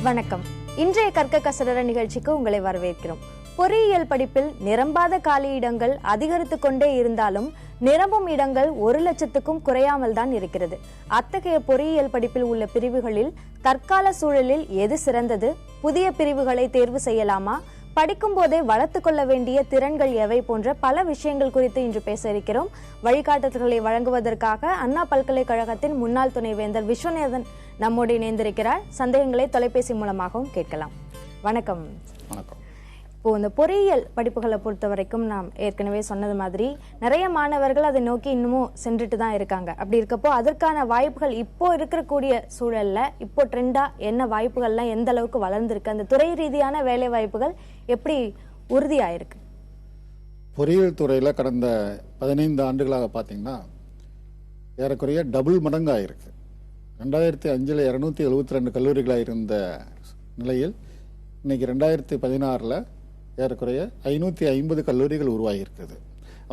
வணக்கம். இன்றைய கற்க கசடர நிகழ்ச்சிக்கு உங்களை வரவேற்கிறோம். பொறியியல் படிப்பில் நிரம்பாத காலி இடங்கள் அதிகரித்து கொண்டே இருந்தாலும் நிரம்பும் இடங்கள் 1,00,000க்கும் குறையாமல் தான் இருக்கிறது. அத்தகைய பொறியியல் படிப்பில் உள்ள பிரிவுகளில் தற்கால சூழலில் எது சிறந்தது? புதிய பிரிவுகளை தேர்வு செய்யலாமா? படிக்கும் போதே வளர்த்து கொள்ள வேண்டிய திறன்கள் எவை போன்ற பல விஷயங்கள் குறித்து இன்று பேச இருக்கிறோம். வழிகாட்டுதல்களை வழங்குவதற்காக அண்ணா பல்கலைக்கழகத்தின் முன்னாள் துணைவேந்தர் விஸ்வநாதன் நம்மோடு இணைந்திருக்கிறார். சந்தேகங்களை தொலைபேசி மூலமாகவும் கேட்கலாம். வணக்கம். வணக்கம். இப்போ இந்த பொறியியல் படிப்புகளை பொறுத்த வரைக்கும் நாம் ஏற்கனவே சொன்னது மாதிரி நிறைய மாணவர்கள் அதை நோக்கி இன்னமும் சென்றுட்டு தான் இருக்காங்க. அப்படி இருக்கப்போ அதற்கான வாய்ப்புகள் இப்போ இருக்கக்கூடிய சூழல்ல இப்போ ட்ரெண்டா என்ன வாய்ப்புகள்லாம் எந்த அளவுக்கு வளர்ந்துருக்கு, அந்த துறை ரீதியான வேலை வாய்ப்புகள் எப்படி உறுதியாயிருக்கு? பொறியியல் துறையில் கடந்த 15 ஆண்டுகளாக பார்த்தீங்கன்னா ஏறக்குறைய டபுள் மடங்கு ஆயிருக்கு. 2005 272 கல்லூரிகளாக இருந்த நிலையில் இன்னைக்கு 2016 ஏறக்குறைய 550 கல்லூரிகள் உருவாகியிருக்குது.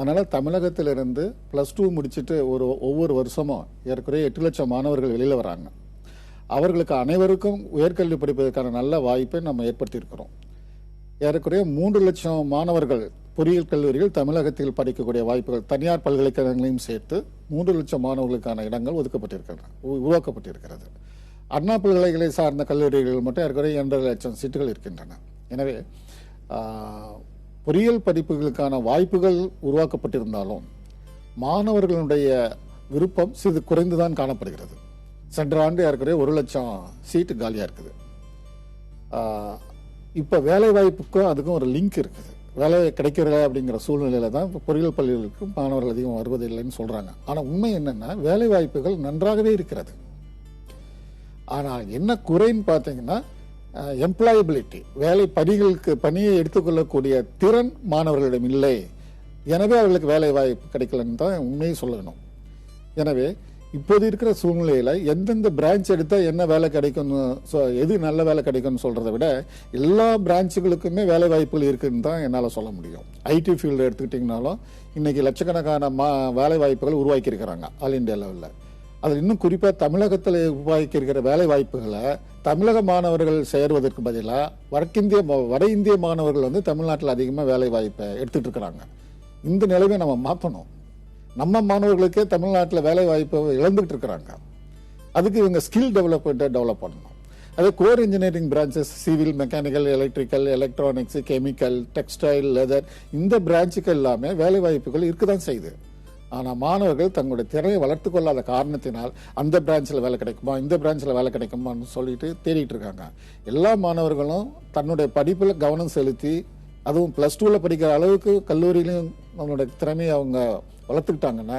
அதனால் தமிழகத்திலிருந்து +2 முடிச்சுட்டு ஒவ்வொரு வருஷமும் ஏறக்குறைய 8 லட்சம் மாணவர்கள் வெளியில் வராங்க. அவர்களுக்கு அனைவருக்கும் உயர்கல்வி படிப்பதற்கான நல்ல வாய்ப்பை நம்ம ஏற்படுத்தியிருக்கிறோம். ஏறக்குறைய 3 லட்சம் மாணவர்கள் பொறியியல் கல்லூரிகள் தமிழகத்தில் படிக்கக்கூடிய வாய்ப்புகள் தனியார் பல்கலைக்கழகங்களையும் சேர்த்து 3 லட்சம் மாணவர்களுக்கான இடங்கள் உருவாக்கப்பட்டிருக்கிறது. அண்ணா பல்கலைக்கழகங்களை சார்ந்த கல்லூரிகள் மட்டும் ஏற்கனவே 2.5 லட்சம் சீட்டுகள் இருக்கின்றன. எனவே பொறியியல் படிப்புகளுக்கான வாய்ப்புகள் உருவாக்கப்பட்டிருந்தாலும் மாணவர்களுடைய விருப்பம் சிறிது குறைந்துதான் காணப்படுகிறது. சென்ற ஆண்டு ஏற்கனவே 1 லட்சம் சீட்டு காலியாக இருக்குது. இப்போ வேலை வாய்ப்புக்கும் அதுக்கும் ஒரு லிங்க் இருக்குது. வேலை கிடைக்கிறதா அப்படிங்கிற சூழ்நிலையில தான் இப்போ பொறியியல் பள்ளிகளுக்கு மாணவர்கள் அதிகம் வருவதில்லைன்னு சொல்றாங்க. ஆனால் உண்மை என்னன்னா வேலை வாய்ப்புகள் நன்றாகவே இருக்கிறது. ஆனால் என்ன குறைன்னு பார்த்தீங்கன்னா எம்ப்ளாயபிலிட்டி, வேலை பணியை எடுத்துக்கொள்ளக்கூடிய திறன் மாணவர்களிடம் இல்லை. எனவே அவர்களுக்கு வேலை வாய்ப்பு கிடைக்கலன்னு தான் உண்மையை சொல்லணும். எனவே இப்போது இருக்கிற சூழ்நிலையில் எந்தெந்த பிரான்ச் எடுத்தால் என்ன வேலை கிடைக்கும், எது நல்ல வேலை கிடைக்கும்னு சொல்கிறத விட எல்லா பிரான்ச்சுகளுக்குமே வேலை வாய்ப்புகள் இருக்குன்னு தான் என்னால் சொல்ல முடியும். ஐடி ஃபீல்டு எடுத்துக்கிட்டிங்கனாலும் இன்றைக்கி லட்சக்கணக்கான வேலை வாய்ப்புகள் உருவாக்கியிருக்கிறாங்க ஆல் இண்டியா லெவலில். அதில் இன்னும் குறிப்பாக தமிழகத்தில் உருவாக்கி இருக்கிற வேலை வாய்ப்புகளை தமிழக மாணவர்கள் சேருவதற்கு பதிலாக வட இந்திய மாணவர்கள் தமிழ்நாட்டில் அதிகமாக வேலை வாய்ப்பை எடுத்துகிட்டு இருக்கிறாங்க. இந்த நிலைமை நம்ம மாற்றணும். நம்ம மாணவர்களுக்கே தமிழ்நாட்டில் வேலை வாய்ப்பை இழந்துகிட்டு இருக்கிறாங்க. அதுக்கு இவங்க ஸ்கில் டெவலப்மெண்ட்டை டெவலப் பண்ணணும். அதே core engineering branches civil, mechanical, electrical, electronics, chemical, textile, leather இந்த பிரான்ச்சுக்கு எல்லாமே வேலை வாய்ப்புகள் இருக்குதான் செய்யுது. ஆனால் மாணவர்கள் தங்களுடைய திறமையை வளர்த்து கொள்ளாத காரணத்தினால் அந்த பிரான்ச்சில் வேலை கிடைக்குமா, இந்த பிரான்ச்சில் வேலை கிடைக்குமான்னு சொல்லிட்டு தேடிட்டு இருக்காங்க. எல்லா மாணவர்களும் தன்னுடைய படிப்பில் கவனம் செலுத்தி அதுவும் +2 படிக்கிற அளவுக்கு கல்லூரியிலையும் நம்மளுடைய திறமையை அவங்க வளர்த்துக்கிட்டாங்கன்னா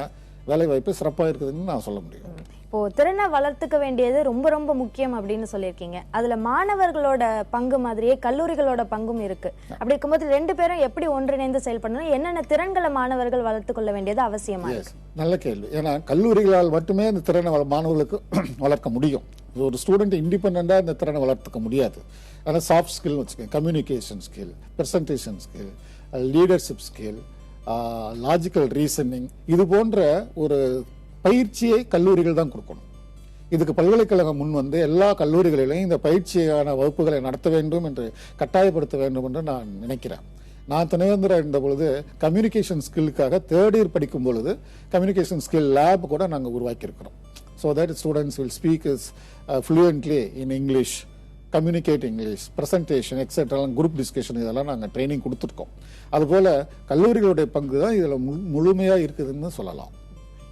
வேலை வாய்ப்பு சிறப்பாக இருக்குதுன்னு நான் சொல்ல முடியும். இப்போ திறனை வளர்த்துக்க வேண்டியது ரொம்ப ரொம்ப முக்கியம் அப்படின்னு சொல்லியிருக்கீங்க. அதுல மாணவர்களோட பங்கு மாதிரியே கல்லூரிகளோட பங்கும் இருக்கு. அப்படி இருக்கும்போது 2 பேரும் எப்படி ஒன்றிணைந்து செயல்படணும், என்னென்ன திறன்களை மாணவர்கள் வளர்த்து கொள்ள வேண்டியது அவசியமா இருக்கு? நல்ல கேள்வி. ஏன்னா கல்லூரிகளால் மட்டுமே இந்த திறனை மாணவர்களுக்கு வளர்க்க முடியும். ஒரு ஸ்டூடெண்ட் இண்டிபெண்டா இந்த திறனை வளர்த்துக்க முடியாது. ஆனால் சாஃப்ட் ஸ்கில் வச்சுக்கோங்க, communication skill, presentation skill, leadership skill, logical reasoning, இது போன்ற ஒரு பயிற்சியை கல்லூரிகள் தான் கொடுக்கணும். இதுக்கு பல்கலைக்கழகம் முன் எல்லா கல்லூரிகளிலும் இந்த பயிற்சியான வகுப்புகளை நடத்த வேண்டும் என்று கட்டாயப்படுத்த வேண்டும் என்று நான் நினைக்கிறேன். நான் துணைவேந்தராக இருந்த பொழுது கம்யூனிகேஷன் ஸ்கில்லுக்காக 3rd இயர் படிக்கும் பொழுது கம்யூனிகேஷன் ஸ்கில் லேப் கூட நாங்கள் உருவாக்கியிருக்கிறோம். So that students will speak fluently in English, communicate English, presentation etcetera, group discussion இதெல்லாம் நாங்கள் ட்ரைனிங் கொடுத்துருக்கோம். அதுபோல் கல்லூரிகளுடைய பங்கு தான் இதில் முழுமையாக இருக்குதுன்னு சொல்லலாம்.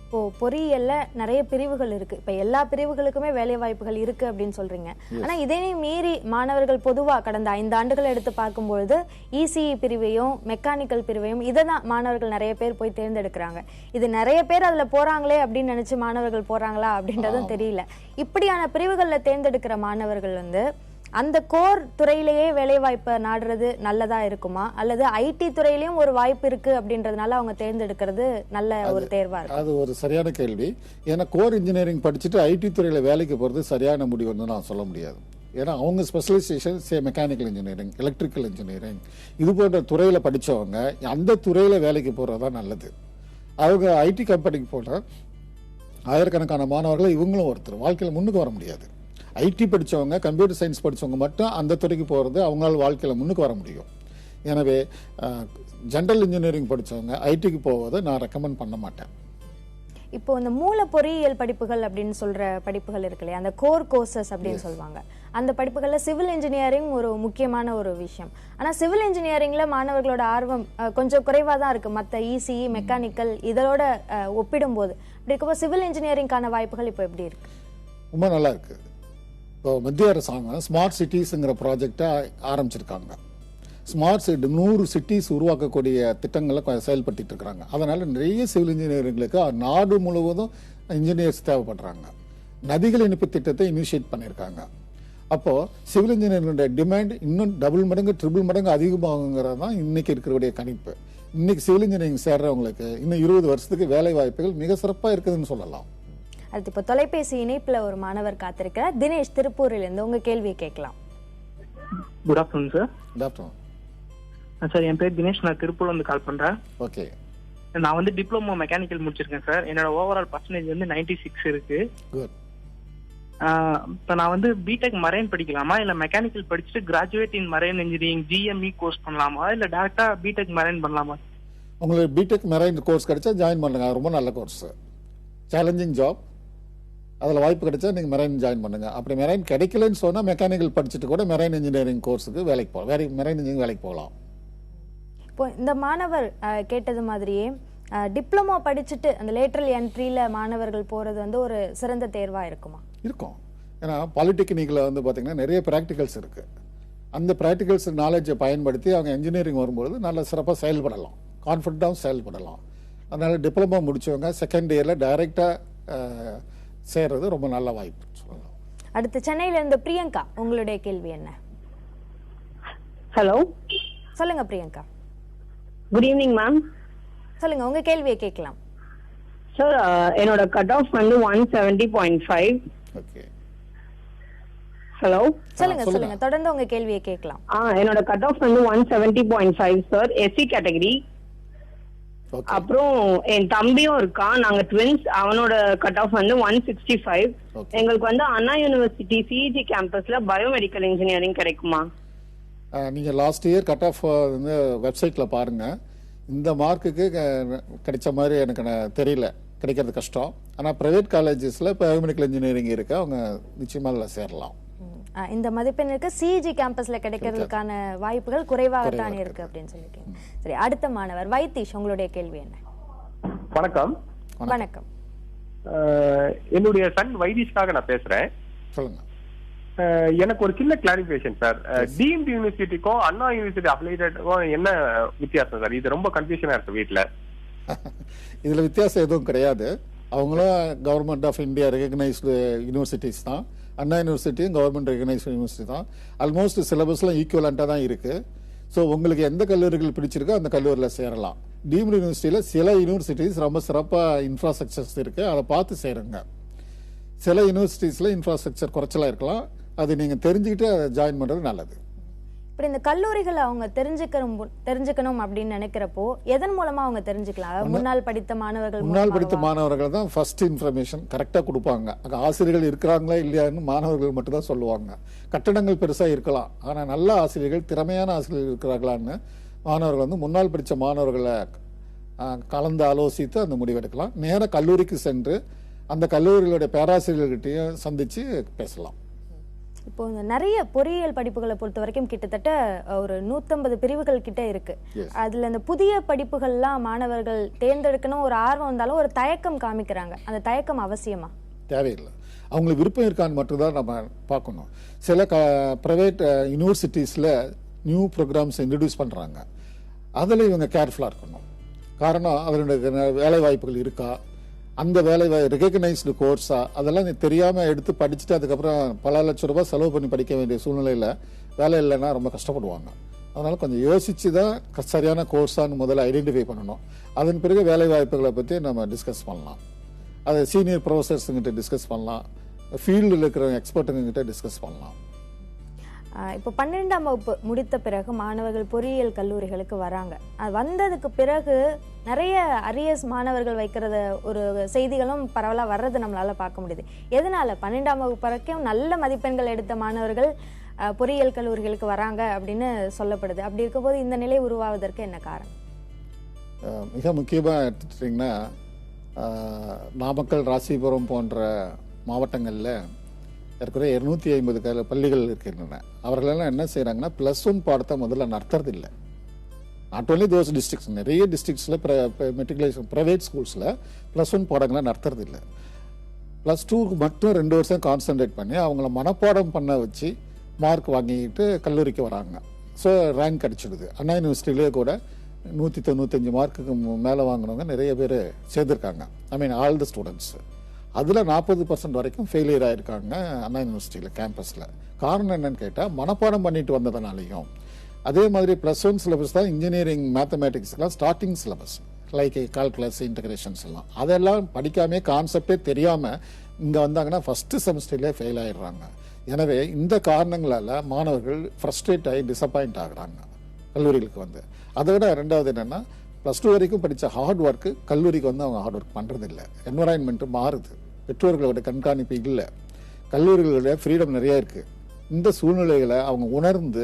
இப்போ பொறியியல்ல நிறைய பிரிவுகள் இருக்கு. இப்ப எல்லா பிரிவுகளுக்குமே வேலை வாய்ப்புகள் இருக்கு அப்படின்னு சொல்றீங்க. ஆனா இதையும் மீறி மாணவர்கள் பொதுவா கடந்த 5 ஆண்டுகள் எடுத்து பார்க்கும்பொழுது இசிஇ பிரிவையும் மெக்கானிக்கல் பிரிவையும் இதை தான் மாணவர்கள் நிறைய பேர் போய் தேர்ந்தெடுக்கிறாங்க. இது நிறைய பேர் அதுல போறாங்களே அப்படின்னு நினைச்சு மாணவர்கள் போறாங்களா அப்படின்றதும் தெரியல. இப்படியான பிரிவுகள்ல தேர்ந்தெடுக்கிற மாணவர்கள் அந்த கோர் துறையிலேயே வேலை வாய்ப்பை நாடுறது நல்லதா இருக்குமா, அல்லது ஐடி துறையிலயும் ஒரு வாய்ப்பு இருக்கு அப்படின்றதுனால அவங்க தேர்ந்தெடுக்கிறது நல்ல ஒரு தேர்வா இருக்கு? அது ஒரு சரியான கேள்வி. ஏன்னா கோர் இன்ஜினியரிங் படிச்சுட்டு ஐடி துறையில வேலைக்கு போறது சரியான முடிவுன்னு நான் சொல்ல முடியாது. ஏன்னா அவங்க specialisation mechanical engineering, electrical engineering இது போன்ற துறையில படிச்சவங்க அந்த துறையில வேலைக்கு போறதுதான் நல்லது. அவங்க ஐடி கம்பெனிக்கு போனா ஆயிரக்கணக்கான மாணவர்கள் இவங்களும் ஒருத்தர் வாழ்க்கையில் முன்னுக்கு வர முடியாது. ஐடி படித்தவங்க, கம்ப்யூட்டர் சயின்ஸ் படித்தவங்க மட்டும் அந்த துறைக்கு போகிறது அவங்களால வாழ்க்கையில் முன்னுக்கு வர முடியும். எனவே ஜென்ரல் இன்ஜினியரிங் படித்தவங்க ஐடிக்கு போவதை நான் ரெக்கமெண்ட் பண்ண மாட்டேன். இப்போ இந்த மூல பொறியியல் படிப்புகள் அப்படின்னு சொல்ற படிப்புகள் இருக்கு இல்லையா, அந்த கோர் கோர்சஸ் அப்படின்னு சொல்லுவாங்க. அந்த படிப்புகள்ல சிவில் இன்ஜினியரிங் ஒரு முக்கியமான ஒரு விஷயம். ஆனா சிவில் இன்ஜினியரிங்ல மாணவர்களோட ஆர்வம் கொஞ்சம் குறைவா தான் இருக்கு மற்ற இசிஇ, மெக்கானிக்கல் இதோட ஒப்பிடும்போது. அப்படி இருக்கும்போது சிவில் இன்ஜினியரிங்கான வாய்ப்புகள் இப்போ எப்படி இருக்கு? ரொம்ப நல்லா இருக்கு. இப்போ மத்திய அரசாங்கம் ஸ்மார்ட் சிட்டிஸுங்கிற ப்ராஜெக்டை ஆரம்பிச்சிருக்காங்க. ஸ்மார்ட் சிட்டி 100 சிட்டிஸ் உருவாக்கக்கூடிய திட்டங்களை செயல்படுத்திட்டு இருக்கிறாங்க. அதனால நிறைய சிவில் இன்ஜினியரிங்களுக்கு நாடு முழுவதும் இன்ஜினியர்ஸ் தேவைப்படுறாங்க. நதிகள் இணைப்பு திட்டத்தை இனிஷியேட் பண்ணியிருக்காங்க. அப்போ சிவில் இன்ஜினியரிங்கோட டிமாண்ட் இன்னும் டபுள் மடங்கு ட்ரிபிள் மடங்கு அதிகமாகுங்கிறது தான் இன்னைக்கு இருக்கிற கணிப்பு. இன்னைக்கு சிவில் இன்ஜினியரிங் சேர்றவங்களுக்கு இன்னும் 20 வருஷத்துக்கு வேலை வாய்ப்புகள் மிக சிறப்பாக இருக்குதுன்னு சொல்லலாம். அடுத்து இப்போ தொலைபேசி இணைப்புல ஒரு மாணவர் காத்திருக்கிறார். தினேஷ் திருப்பூரில் இருந்து உங்க கேள்வியை கேட்கலாம். Good afternoon sir. Good afternoon sir. என் பேர் தினேஷ், நான் திருப்பூர்ல இருந்து கால் பண்றேன். ஓகே. நான் வந்து டிப்ளமோ மெக்கானிக்கல் முடிச்சிருக்கேன் சார். என்னோட ஓவரால் பர்சன்டேஜ் வந்து 96 இருக்கு. குட். இப்போ நான் வந்து பிடெக் மரைன் படிக்கலாமா, இல்ல மெக்கானிக்கல் படிச்சுட்டு கிராஜுவேட் இன் மரைன் இன்ஜினியரிங் ஜிஎம்இ கோர்ஸ் பண்ணலாமா, இல்ல டைரக்டா பிடெக் மரைன் பண்ணலாமா? உங்களுக்கு பிடெக் மெரைன் கோர்ஸ் கிடைச்சா ஜாயின் பண்ணுங்க. ரொம்ப நல்ல கோர்ஸ், சேலஞ்சிங் ஜாப். அதில் வாய்ப்பு கிடைச்சா நீங்கள் மெரைன் ஜாயின் பண்ணுங்க. அப்படி மெரைன் கிடைக்கலன்னு சொன்னால் மெக்கானிக்கல் படிச்சுட்டு கூட மெரைன் இன்ஜினியரிங் கோர்ஸுக்கு வேலைக்கு போகலாம். மெரைன் இன்ஜினியரிங் வேலைக்கு போகலாம். இப்போ இந்த மாணவர் கேட்டது மாதிரியே டிப்ளமோ படிச்சுட்டு அந்த லேட்டரல் என்ட்ரியில மாணவர்கள் போறது வந்து ஒரு சிறந்த தேர்வா இருக்குமா? இருக்கும். ஏன்னா பாலிடெக்னிக்கில் வந்து பார்த்தீங்கன்னா நிறைய ப்ராக்டிகல்ஸ் இருக்கு. அந்த ப்ராக்டிகல்ஸ் நாலேஜை பயன்படுத்தி அவங்க இன்ஜினியரிங் வரும்போது நல்ல சிறப்பாக செயல்படலாம், கான்ஃபிடண்டாகவும் செயல்படலாம். அதனால டிப்ளமோ முடிச்சவங்க செகண்ட் இயரில் டைரெக்டாக சேர்றது ரொம்ப நல்ல வாய்ப்பு சொல்லலாம். அடுத்து சென்னையில இருந்து பிரியங்கா, உங்களுடைய கேள்வி என்ன? ஹலோ, சொல்லுங்க பிரியங்கா. Good evening ma'am. சொல்லுங்க, உங்க கேள்வியை கேட்கலாம். சார், என்னோட கட் ஆஃப் வந்து 170.5. ஓகே. ஹலோ, சொல்லுங்க சொல்லுங்க, தொடர்ந்து உங்க கேள்வியை கேட்கலாம். என்னோட கட் ஆஃப் வந்து 170.5 சார், எஸ்சி கேட்டகரி. அப்புறம் என் தம்பியும் இருக்கான், நாங்க ட்வின்ஸ். அவனோட கட் ஆஃப் வந்து 165. எங்களுக்கு வந்து அண்ணா யூனிவர்சிட்டி சிஇஜி கேம்பஸ்ல பயோமெடிக்கல் இன்ஜினியரிங் கிடைக்குமா? நீங்க லாஸ்ட் இயர் கட் ஆஃப் வந்து வெப்சைட்ல பாருங்க. இந்த மார்க்குக்கு கிடைச்ச மாதிரி எனக்கு தெரியல, கிடைக்கிறது கஷ்டம். ஆனால் பிரைவேட் காலேஜஸ்ல பயோமெடிக்கல் இன்ஜினியரிங் இருக்கு, அவங்க நிச்சயமா அதில் சேரலாம். இந்த மதிப்பெண்ணுக்கு சிஇஜி கேம்பஸ்ல கிடைக்கிறதுக்கான வாய்ப்புகள் குறைவாகத்தான் இருக்கு அப்படின்னு சொல்லிருக்கீங்க. சரி, அடுத்த மாணவர் வைத்தீஷ், உங்களுடைய கேள்வி என்ன? வணக்கம். வணக்கம். என்னுடைய சன் வைதீஷ்காக நான் பேசுறேன். சொல்லுங்க. எனக்கு ஒரு சின்ன கிளாரிபிகேஷன் சார். டீம்டு யூனிவர்சிட்டிக்கும் அண்ணா யூனிவர்சிட்டி அப்ளைடுக்கும் என்ன வித்தியாசம் சார்? இது ரொம்ப கன்ஃபியூஷனா இருக்கு வீட்டுல. இதுல வித்தியாசம் எதுவும் கிடையாது. அவங்களும் government of India recognised universities தான். அண்ணா யூனிவர்சிட்டியும் கவர்மெண்ட் ரெகக்னைஸ்டு யூனிவர்சிட்டி தான். ஆல்மோஸ்ட் சிலபஸ்லாம் ஈக்குவலண்டா தான் இருக்கு. ஸோ உங்களுக்கு எந்த கல்லூரிகள் பிடிச்சிருக்கோ அந்த கல்லூரியில் சேரலாம். டீம்டு யூனிவர்சிட்டியில் சில யூனிவர்சிட்டிஸ் ரொம்ப சிறப்பாக இன்ஃப்ராஸ்ட்ரக்சர்ஸ் இருக்கு, அதை பார்த்து சேருங்க. சில யூனிவர்சிட்டிஸில் இன்ஃப்ராஸ்ட்ரக்சர் குறைச்சலா இருக்கலாம், அது நீங்க தெரிஞ்சுக்கிட்டு அதை ஜாயின் பண்றது நல்லது. இப்படி இந்த கல்லூரிகளை அவங்க தெரிஞ்சுக்கணும் அப்படின்னு நினைக்கிறப்போ எதன் மூலமா அவங்க தெரிஞ்சுக்கலாம்? முன்னாள் படித்த மாணவர்கள் தான் ஃபர்ஸ்ட் இன்ஃபர்மேஷன் கரெக்டா கொடுப்பாங்க. ஆசிரியர்கள் இருக்கிறாங்களா இல்லையான்னு மாணவர்கள் மட்டும் தான் சொல்லுவாங்க. கட்டடங்கள் பெருசா இருக்கலாம், ஆனா நல்ல ஆசிரியர்கள், திறமையான ஆசிரியர்கள் இருக்கிறாங்களான்னு மாணவர்கள் வந்து முன்னாள் படித்த மாணவர்களை கலந்து ஆலோசித்து அந்த முடிவெடுக்கலாம். நேர கல்லூரிக்கு சென்று அந்த கல்லூரிகளுடைய பேராசிரியர்கிட்டையும் சந்திச்சு பேசலாம். இப்போ நிறைய பொறியியல் படிப்புகளை பொறுத்த வரைக்கும் கிட்டத்தட்ட ஒரு 150 பிரிவுகள் கிட்ட இருக்கு. அதுல இந்த புதிய படிப்புகள்லாம் மாணவர்கள் தேர்ந்தெடுக்கணும் ஒரு ஆர்வம் வந்தாலும் ஒரு தயக்கம் காமிக்கிறாங்க. அந்த தயக்கம் அவசியமா? தேவையில்லை. அவங்களுக்கு விருப்பம் இருக்கான்னு மட்டும்தான் நம்ம பார்க்கணும். சில பிரைவேட் யூனிவர்சிட்டிஸ்ல நியூ ப்ரோக்ராம்ஸ் இன்ட்ரடியூஸ் பண்றாங்க, அதில் இவங்க கேர்ஃபுல்லாக இருக்கணும். காரணம், அதனுடைய வேலை வாய்ப்புகள் இருக்கா, அந்த வேலை ரெகக்னைஸ்டு கோர்ஸா, அதெல்லாம் தெரியாம எடுத்து படிச்சுட்டு அதுக்கப்புறம் பல லட்சம் ரூபாய் செலவு பண்ணி படிக்க வேண்டிய சூழ்நிலையில வேலை இல்லைன்னா ரொம்ப கஷ்டப்படுவாங்க. அதனால கொஞ்சம் யோசிச்சு தான் சரியான கோர்ஸான்னு முதல்ல ஐடென்டிஃபை பண்ணணும். அதன் பிறகு வேலை வாய்ப்புகளை பற்றி நம்ம டிஸ்கஸ் பண்ணலாம். அது சீனியர் ப்ரொஃபசர்ஸுங்கிட்ட டிஸ்கஸ் பண்ணலாம், ஃபீல்டில் இருக்கிற எக்ஸ்பர்ட்டுங்கிட்ட டிஸ்கஸ் பண்ணலாம். இப்போ 12ஆம் வகுப்பு முடித்த பிறகு மாணவர்கள் பொறியியல் கல்லூரிகளுக்கு வராங்க. அது வந்ததுக்கு பிறகு நிறைய அரியர்ஸ் மாணவர்கள் வைக்கிறத ஒரு செய்திகளும் பரவலாக வர்றது நம்மளால பார்க்க முடியுது. எதனால 12ஆம் வகுப்பு வரைக்கும் நல்ல மதிப்பெண்கள் எடுத்த மாணவர்கள் பொறியியல் கல்லூரிகளுக்கு வராங்க அப்படின்னு சொல்லப்படுது. அப்படி இருக்கும்போது இந்த நிலை உருவாவதற்கு என்ன காரணம்? மிக முக்கியமாக எடுத்துட்டிங்கன்னா நாமக்கல், ராசிபுரம் போன்ற மாவட்டங்களில் ஏற்கனவே 250 பள்ளிகள் இருக்கின்றன. அவர்களெல்லாம் என்ன செய்கிறாங்கன்னா +1 பாடத்தை முதல்ல நடத்துறதில்லை. நாட் ஓன்லி தோஸ் டிஸ்ட்ரிக்ட்ஸ், நிறைய டிஸ்ட்ரிக்ட்ஸில் மெட்ரிகுலேஷன் ப்ரைவேட் ஸ்கூல்ஸில் +1 பாடங்களை நடத்துறதில்லை. +2க்கு மட்டும் 2 வருஷம் கான்சன்ட்ரேட் பண்ணி அவங்கள மனப்பாடம் பண்ண வச்சு மார்க் வாங்கிட்டு கல்லூரிக்கு வராங்க. So rank அடிச்சிடுது. அண்ணா யூனிவர்சிட்டியிலே கூட 195 மார்க்குக்கு மேலே வாங்கினவங்க நிறைய பேர் சேர்ந்துருக்காங்க. All the students. அதில் 40% வரைக்கும் ஃபெயிலியர் ஆகிருக்காங்க அண்ணா யூனிவர்சிட்டியில் கேம்பஸில். காரணம் என்னன்னு கேட்டால் மனப்பாடம் பண்ணிட்டு வந்ததுனாலையும், அதே மாதிரி +1 சிலபஸ் தான் இன்ஜினியரிங் மேத்தமேட்டிக்ஸ்லாம் starting syllabus, like calculus, integrations எல்லாம். அதெல்லாம் படிக்காமே, கான்செப்டே தெரியாமல் இங்கே வந்தாங்கன்னா ஃபஸ்ட்டு செமஸ்டர்லேயே ஃபெயில் ஆகிடுறாங்க. எனவே இந்த காரணங்களால் மாணவர்கள் ஃப்ரஸ்ட்ரேட் ஆகி டிசப்பாயிண்ட் ஆகுறாங்க கல்லூரிகளுக்கு வந்து. அதை விட ரெண்டாவது என்னென்னா, +2 வரைக்கும் படித்த ஹார்ட் ஒர்க்கு கல்லூரிக்கு வந்து அவங்க ஹார்ட் ஒர்க் பண்ணுறதில்லை. என்வரான்மெண்ட்டு மாறுது, பெற்றோர்களோட கண்காணிப்பு இல்லை, கல்லூரிகளோட ஃப்ரீடம் நிறையா இருக்குது. இந்த சூழ்நிலைகளை அவங்க உணர்ந்து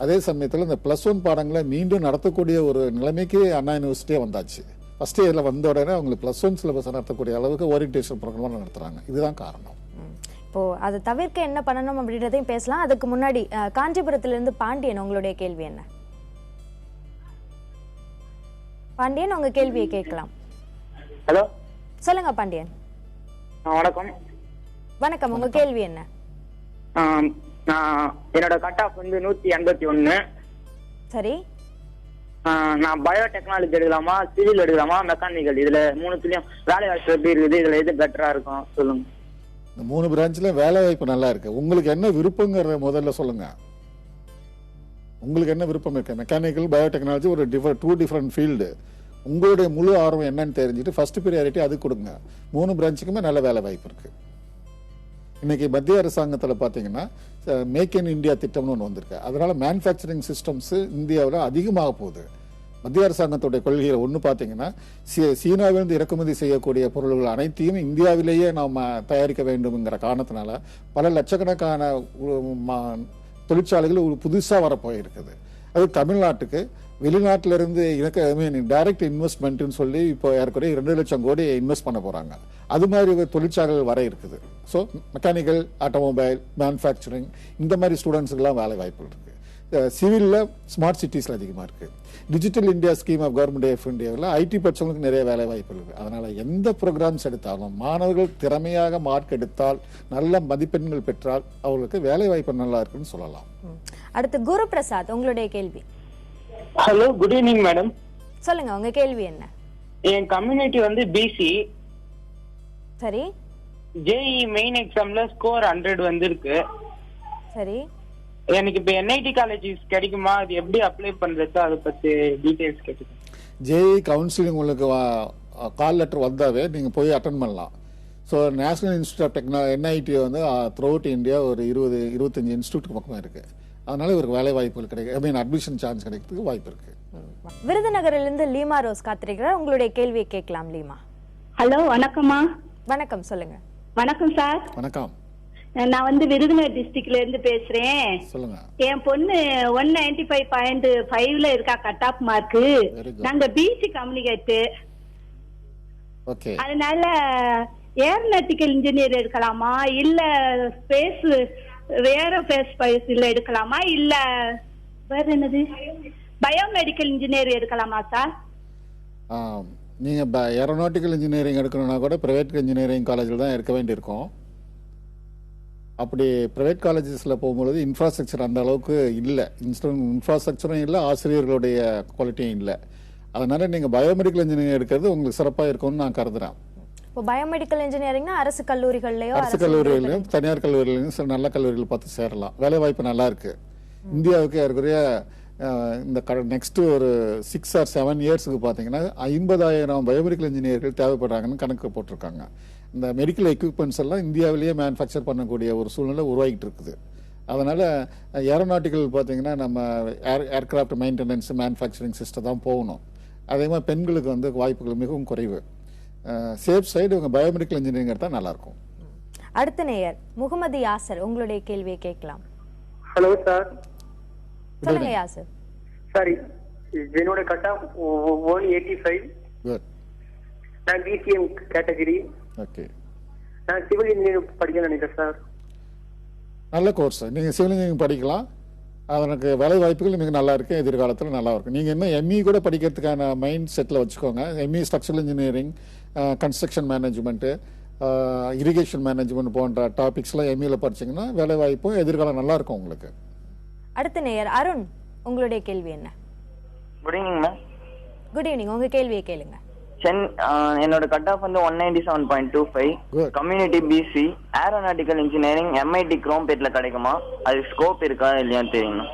அதே சமயத்தில் இந்த +1 பாடங்களை மீண்டும் நடத்தக்கூடிய ஒரு நிலைமைக்கு அண்ணா யூனிவர்சிட்டியே வந்தாச்சு. ஃபஸ்ட் இயரில் வந்த உடனே அவங்களுக்கு +1 சிலபஸை நடத்தக்கூடிய அளவுக்கு ஓரியன்டேஷன் ப்ரோக்ராம் நடத்துகிறாங்க. இதுதான் காரணம். இப்போ அதை தவிர்க்க என்ன பண்ணணும் அப்படின்றதையும் பேசலாம். அதுக்கு முன்னாடி காஞ்சிபுரத்திலிருந்து பாண்டியன், உங்களுடைய கேள்வி என்ன? பாண்டியன், உங்க கேள்வியை கேட்கலாம். ஹலோ, சொல்லுங்க பாண்டியன். வணக்கம். வணக்கம், உங்க கேள்வி என்ன? நான் என்னோட கட் ஆஃப் வந்து 181. சரி. நான் பயோடெக்னாலஜி எடுக்கலாமா, சிவில் எடுக்கலாமா, மெக்கானிக்கல், இதுல மூணுத்துலயும் வேலை வாய்ப்பு எப்படி இருக்குது, இதுல எது பெட்டரா இருக்கும் சொல்லுங்க. இந்த 3 பிரான்ச்சில் வேலை வாய்ப்பு நல்லா இருக்கு. உங்களுக்கு என்ன விருப்பங்கிறத முதல்ல சொல்லுங்க. உங்களுக்கு என்ன விருப்பம் இருக்கு? மெக்கானிக்கல், பயோடெக்னாலஜி ஒரு 2 டிஃப்ரெண்ட் ஃபீல்டு. உங்களுடைய முழு ஆர்வம் என்னன்னு தெரிஞ்சுட்டு ஃபர்ஸ்ட் ப்ரியாரிட்டி அது கொடுங்க. 3 பிரான்ச்சுக்குமே நல்ல வேலை வாய்ப்பு இருக்கு. இன்னைக்கு மத்திய அரசாங்கத்தில் பார்த்தீங்கன்னா மேக் இன் இந்தியா திட்டம்னு ஒன்று வந்திருக்கு. அதனால மேனுஃபேக்சரிங் சிஸ்டம்ஸ் இந்தியாவில் அதிகமாக போகுது. மத்திய அரசாங்கத்துடைய கொள்கையில் ஒன்று பார்த்தீங்கன்னா, சீனாவிலிருந்து இறக்குமதி செய்யக்கூடிய பொருள்கள் அனைத்தையும் இந்தியாவிலேயே நாம் தயாரிக்க வேண்டும்ங்கிற காரணத்தினால பல லட்சக்கணக்கான தொழிற்சாலைகள் ஒரு புதுசாக வரப்போயிருக்குது. அது தமிழ்நாட்டுக்கு வெளிநாட்டிலிருந்து டைரக்ட் இன்வெஸ்ட்மெண்ட்னு சொல்லி இப்போ ஏற்கனவே 2 லட்சம் கோடி இன்வெஸ்ட் பண்ண போகிறாங்க. அது மாதிரி தொழிற்சாலைகள் வர இருக்குது. ஸோ மெக்கானிக்கல், ஆட்டோமொபைல், மேனுஃபேக்சரிங் இந்த மாதிரி ஸ்டூடெண்ட்ஸுக்கெல்லாம் வேலை வாய்ப்புகள் இருக்குது. சிவிலில் ஸ்மார்ட் சிட்டிஸில் அதிகமாக இருக்குது. Digital India scheme of government of இந்தியாவில் ஐடி படித்தவங்களுக்கு நிறைய வேலை வாய்ப்புகள் இருக்குது. அதனால் எந்த ப்ரோக்ராம்ஸ் எடுத்தாலும் மாணவர்கள் திறமையாக மார்க் எடுத்தால், நல்ல மதிப்பெண்கள் பெற்றால் அவர்களுக்கு வேலை வாய்ப்பு நல்லா இருக்குன்னு சொல்லலாம். அடுத்து குரு பிரசாத், உங்களுடைய கேள்வி. Hello, good evening madam. சொல்லுங்க, உங்க கேள்வி என்ன? என் கம்யூனிட்டி வந்து பிசி. சரி. ஜேஇ மெயின் எக்ஸாம்ல ஸ்கோர் 100 வந்திருக்கு. சரி. எனக்கு இப்போ என்ஐடி காலேஜஸ் கிடைக்குமா, அது எப்படி அப்ளை பண்றது, அதை பத்தி டீடைல்ஸ் கேட்டுக்கேன். ஜேஇ கவுன்சிலிங் உங்களுக்கு கால் லெட்டர் வந்தாவே நீங்கள் போய் அட்டன் பண்ணலாம். So national institute of NIT வந்து த்ரூ அவுட் இந்தியா ஒரு 20-25 இன்ஸ்டியூட் பக்கமாக இருக்குது. அதனால இவருக்கு வேலை வாய்ப்புகள் கிடைக்கும், அட்மிஷன் சான்ஸ் கிடைக்கிறதுக்கு வாய்ப்பு இருக்கு. விருதுநகரிலிருந்து லீமா ரோஸ் காத்திருக்கிறார். உங்களுடைய கேள்வியை கேட்கலாம் லீமா. ஹலோ, வணக்கம்மா. வணக்கம், சொல்லுங்க. வணக்கம் சார். வணக்கம். நான் வந்து விருதுநகர் டிஸ்ட்ரிக்ட்ல இருந்து பேசுறேன். சொல்லுங்க. என் பொண்ணு 195.5ல இருக்கா கட் ஆஃப் மார்க். நாங்க பிசி கம்யூனிகேட். ஓகே. அதனால ஏரோநாட்டிக்கல் இன்ஜினியர் எடுக்கலாமா, இல்ல ஸ்பேஸ் எடுக்கலாமா, இல்ல வேற என்னது பயோமெடிக்கல் இன்ஜினியர் எடுக்கலாமா சார்? நீங்க ஏரோநாட்டிக்கல் இன்ஜினியரிங் எடுக்கணும்னா கூட பிரைவேட் இன்ஜினியரிங் காலேஜில் தான் எடுக்க வேண்டியிருக்கும். அப்படி ப்ரைவேட் காலேஜஸில் போகும்போது இன்ஃப்ராஸ்ட்ரக்சர் அந்த அளவுக்கு இல்லை, இன்ஃப்ராஸ்ட்ரக்சரும் இல்லை, ஆசிரியர்களுடைய குவாலிட்டியும் இல்லை. அதனால நீங்கள் பயோமெடிக்கல் இன்ஜினியரிங் எடுக்கிறது உங்களுக்கு சிறப்பாக இருக்கும்னு நான் கருதுறேன். இப்போ பயோமெடிக்கல் இன்ஜினியரிங்னா அரசு கல்லூரிகள்லையோ, அரசு கல்லூரிகளையும் தனியார் கல்லூரிகளையும் நல்ல கல்லூரிகள் பார்த்து சேரலாம். வேலை வாய்ப்பு நல்லா இருக்கு. இந்தியாவுக்கு ஏற்கனவே இந்த நெக்ஸ்ட் ஒரு 6 or 7 இயர்ஸுக்கு பார்த்தீங்கன்னா 50,000 பயோமெடிக்கல் இன்ஜினியர்கள் தேவைப்படுறாங்கன்னு கணக்கு போட்டிருக்காங்க. இந்த மெடிக்கல் எக்யூப்மெண்ட்ஸ் எல்லாம் இந்தியாவிலேயே மேனுஃபேக்சர் பண்ணக்கூடிய ஒரு சூழ்நிலை உருவாகிட்டு இருக்குது. அதனால் ஏரோநாட்டிக்கல் பார்த்தீங்கன்னா நம்ம ஏர்கிராஃப்ட் மெயின்டெனன்ஸ் மேனுஃபேக்சரிங் சிஸ்டம் தான் போகணும். அதே மாதிரி பெண்களுக்கு வந்து வாய்ப்புகள் மிகவும் குறைவு. சேஃப் சைடு இவங்க பயோமெடிக்கல் இன்ஜினியரிங் எடுத்தால் நல்லாயிருக்கும். அடுத்த நேயர் முகமது யாசர், உங்களுடைய கேள்வியை கேட்கலாம். Hello sir. சொல்லுங்க யாசர். சார், என்னோட கட் ஆஃப் 185. குட். நான் பிசிஎம் கேட்டகரி. ஓகே. நான் சிவில் இன்ஜினியரிங் படிக்க நினைக்கிறேன் சார். நல்ல கோர்ஸ். நீங்கள் சிவில் இன்ஜினியரிங் படிக்கலாம். அதற்கு வேலை வாய்ப்புகள் மிக நல்லா இருக்குது, எதிர்காலத்தில் நல்லா இருக்கும். நீங்கள் இன்னும் எம்இ கூட படிக்கிறதுக்கான மைண்ட் செட்டில் வச்சுக்கோங்க. ME structural engineering, construction management, irrigation management போன்ற டாபிக்ஸ்லாம் எம்இயில் படிச்சிங்கன்னா வேலை வாய்ப்பும் எதிர்காலம் நல்லா இருக்கும் உங்களுக்கு. அடுத்த நேயர் அருண், உங்களுடைய கேள்வி என்ன? Good evening ma'am. Good evening, உங்க கேள்வியை கேளுங்க. என்னோட கட் ஆஃப் வந்து 197.25. Community BC, aeronautical engineering, MIT குரோம்பேட்ல கிடைக்குமா? அது ஸ்கோப் இருக்கா இல்லையான்னு தெரியணும்.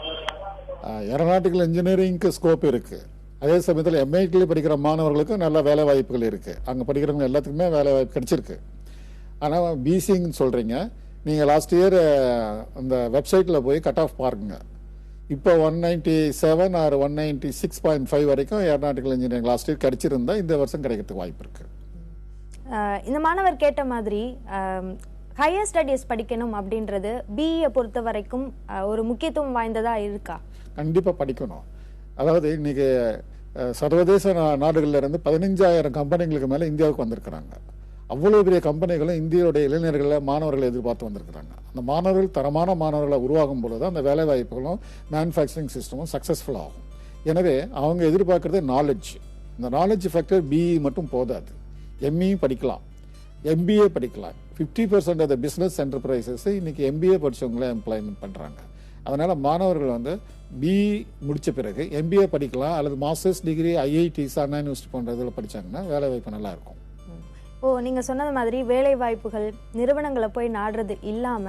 ஏரோநாட்டிக்கல் இன்ஜினியரிங்க்கு ஸ்கோப் இருக்கு. அதே சமயத்தில் எம்ஐடியில் படிக்கிற மாணவர்களுக்கு நல்ல வேலை வாய்ப்புகள் இருக்கு. அங்கே படிக்கிறவங்க எல்லாத்துக்குமே வேலை வாய்ப்பு கிடைச்சிருக்கு. ஆனால் பிசின்னு சொல்றீங்க, நீங்கள் லாஸ்ட் இயர் அந்த வெப்சைட்டில் போய் கட் ஆஃப் பாருங்க. இப்போ 197 ஆர் 196.5 வரைக்கும் ஏரோநாட்டிக்கல் இன்ஜினியரிங் லாஸ்ட் இயர் கிடைச்சிருந்தா இந்த வருஷம் கிடைக்கிறதுக்கு வாய்ப்பு இருக்கு. இந்த மாணவர் கேட்ட மாதிரி ஹையர் ஸ்டடீஸ் படிக்கணும் அப்படின்றது பிஇ பொறுத்த வரைக்கும் ஒரு முக்கியத்துவம் வாய்ந்ததா இருக்கா? கண்டிப்பாக படிக்கணும். அதாவது இன்னைக்கு சர்வதேச நாடுகள்ல இருந்து 15,000 கம்பெனிகளுக்கு மேலே இந்தியாவுக்கு வந்திருக்கிறாங்க. அவ்வளோ பெரிய கம்பெனிகளும் இந்தியாவுடைய இளைஞர்களை மாணவர்களை எதிர்பார்த்து வந்திருக்கிறாங்க. அந்த மாணவர்கள் தரமான மாணவர்களை உருவாகும் பொழுது அந்த வேலை வாய்ப்புகளும் மேனுஃபேக்சரிங் சிஸ்டமும் சக்ஸஸ்ஃபுல் ஆகும். எனவே அவங்க எதிர்பார்க்கறது நாலேஜ். இந்த நாலேஜ் ஃபேக்டர் பிஇ மட்டும் போதாது. எம்இ படிக்கலாம், எம்பிஏ படிக்கலாம். 50% ஆஃப் த பிஸ்னஸ் என்டர்பிரைசஸ் இன்னைக்கு எம்பிஏ படித்தவங்களே எம்ப்ளாய்மெண்ட் பண்ணுறாங்க. அதனால் மாணவர்கள் வந்து பிஇ முடித்த பிறகு எம்பிஏ படிக்கலாம், அல்லது மாஸ்டர்ஸ் டிகிரி ஐஐடிஸ், அண்ணா யூனிவர்சிட்டி போன்ற இதில் படித்தாங்கன்னா வேலை வாய்ப்பு நல்லா இருக்கும். நீங்க சொன்னது மாதிரி வேலை வாய்ப்புகள் நிறுவனங்களை போய் நாடுறது இல்லாம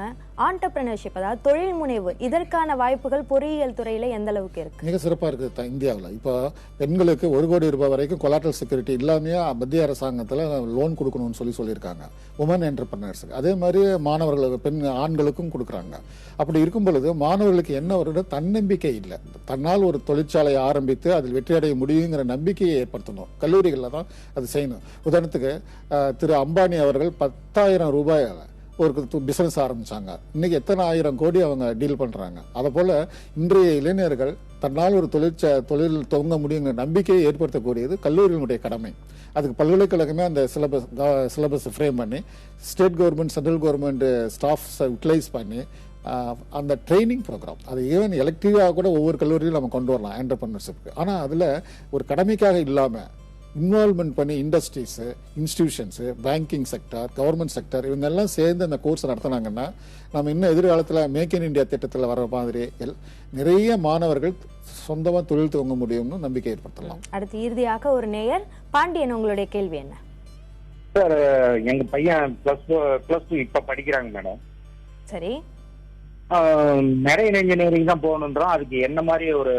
ஆண்டர்பிரினர்ஷிப், அதாவது தொழில் முனைவு, இதற்கான வாய்ப்புகள் பொறியியல் துறையில எந்த அளவுக்கு இருக்கு? மிக சிறப்பாக இருக்குது இந்தியாவில். இப்போ பெண்களுக்கு 1 கோடி ரூபாய் வரைக்கும் கொலாட்ரல் செக்யூரிட்டி இல்லாமையே மத்திய அரசாங்கத்தில் லோன் கொடுக்கணும்னு சொல்லியிருக்காங்க உமன் என்டர்பிரினர்ஸுக்கு. அதே மாதிரி மாணவர்களுக்கு ஆண்களுக்கும் கொடுக்குறாங்க. அப்படி இருக்கும் பொழுது மாணவர்களுக்கு என்ன ஒரு தன்னம்பிக்கை இல்லை. தன்னால் ஒரு தொழிற்சாலையை ஆரம்பித்து அதில் வெற்றியடைய முடியுங்கிற நம்பிக்கையை ஏற்படுத்தணும். கல்லூரிகளில் தான் அது செய்யணும். உதாரணத்துக்கு திரு அம்பானி அவர்கள் 10,000 ரூபாய் ஒரு பிசினஸ் ஆரம்பிச்சாங்க. இன்னைக்கு எத்தனை 1000 கோடி அவங்க டீல் பண்றாங்க. அதை போல இன்றைய இளைஞர்கள் தன்னால் ஒரு தொழில் துவங்க முடியுங்கிற நம்பிக்கையை ஏற்படுத்தக்கூடியது கல்லூரிகளுடைய கடமை. அதுக்கு பல்கலைக்கழகமே அந்த சிலபஸ் ஃப்ரேம் பண்ணி state government, central government staffs utilise பண்ணி அந்த ட்ரைனிங் ப்ரோக்ராம் அது ஈவன் எலக்டிவாக கூட ஒவ்வொரு கல்லூரியிலும் நம்ம கொண்டு வரலாம் என்டர்பிரினர்ஷிப்க்கு. ஆனால் அதில் ஒரு கடமைக்காக இல்லாமல் இன்வால்மெண்ட் பண்ணி industries, institutions, banking sector, government sector இவங்கெல்லாம் சேர்ந்து அந்த கோர்ஸ் நடத்தினாங்கன்னா நம்ம இன்னும் எதிர்காலத்தில் மேக் இன் இந்தியா திட்டத்தில் வர மாதிரி நிறைய மாணவர்கள் சொந்தமாக தொழில் துவங்க முடியும்னு நம்பிக்கை ஏற்படுத்தலாம். அடுத்து இறுதியாக ஒரு நேயர் பாண்டியன், உங்களுடைய கேள்வி என்ன? சார், எங்க பையன் +2 இப்ப படிக்கிறாங்க மேடம். சரி. மெரைன் இன்ஜினியரிங் தான் போகணுன்றோம். அதுக்கு என்ன மாதிரி ஒரு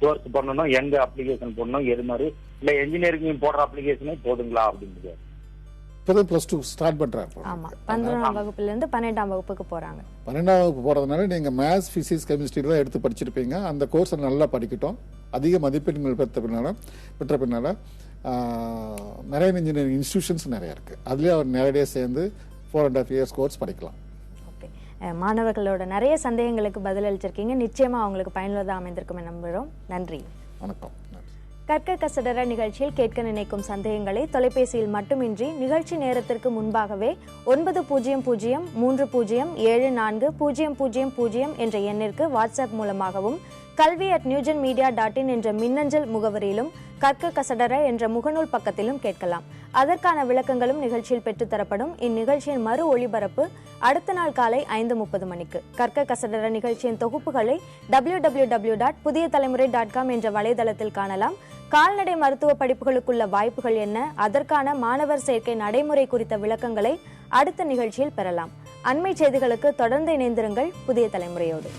கோர்ஸ் பண்ணணும், எங்க அப்ளிகேஷன் போடணும், எது மாதிரி, இல்ல இன்ஜினியரிங் போடுற அப்ளிகேஷனே போதுங்களா அப்படின்றது? இப்போதான் +2 ஸ்டார்ட் பண்றாரு. ஆமா, 11ஆம் வகுப்புல இருந்து 12ஆம் வகுப்புக்கு போறாங்க. 12ஆம் வகுப்பு போறதுனால நீங்க மேத்ஸ், பிசிக்ஸ், கெமிஸ்ட்ரி தான் எடுத்து படிச்சிருப்பீங்க. அந்த கோர்ஸை நல்லா படிக்கட்டும். அதிக மதிப்பெண்கள் பெற்ற பின்னால மெரைன் இன்ஜினியரிங் இன்ஸ்டிடியூஷன்ஸ் நிறைய இருக்கு. அதுலயே அவர் நேரடியாக சேர்ந்து 4.5 இயர்ஸ் கோர்ஸ் படிக்கலாம். மாணவர்களோட நிறைய சந்தேகங்களுக்கு பதில் அளிச்சிருக்கீங்க. நிச்சயமா அவங்களுக்கு பயனுள்ளதாக அமைந்திருக்கும் நம்புகிறோம். நன்றி. வணக்கம். கற்க கசடர நிகழ்ச்சியில் கேட்க நினைக்கும் சந்தேகங்களை தொலைபேசியில் மட்டுமின்றி நிகழ்ச்சி நேரத்திற்கு முன்பாகவே 9030740000 என்ற எண்ணிற்கு வாட்ஸ்அப் மூலமாகவும் kalvi@newgenmedia.in என்ற மின்னஞ்சல் முகவரியிலும் கற்க கசடர என்ற முகநூல் பக்கத்திலும் கேட்கலாம். அதற்கான விளக்கங்களும் நிகழ்ச்சியில் பெற்றுத்தரப்படும். இந்நிகழ்ச்சியின் மறு ஒளிபரப்பு அடுத்த நாள் காலை 5:30 மணிக்கு. கற்க கசடர நிகழ்ச்சியின் தொகுப்புகளை www.pudiyatalamurai.com என்ற வலைதளத்தில் காணலாம். கால்நடை மருத்துவ படிப்புகளுக்குள்ள வாய்ப்புகள் என்ன, அதற்கான மாணவர் சேர்க்கை நடைமுறை குறித்த விளக்கங்களை அடுத்த நிகழ்ச்சியில் பெறலாம். அண்மை செய்திகளுக்கு தொடர்ந்து இணைந்திருங்கள் புதிய தலைமுறையோடு.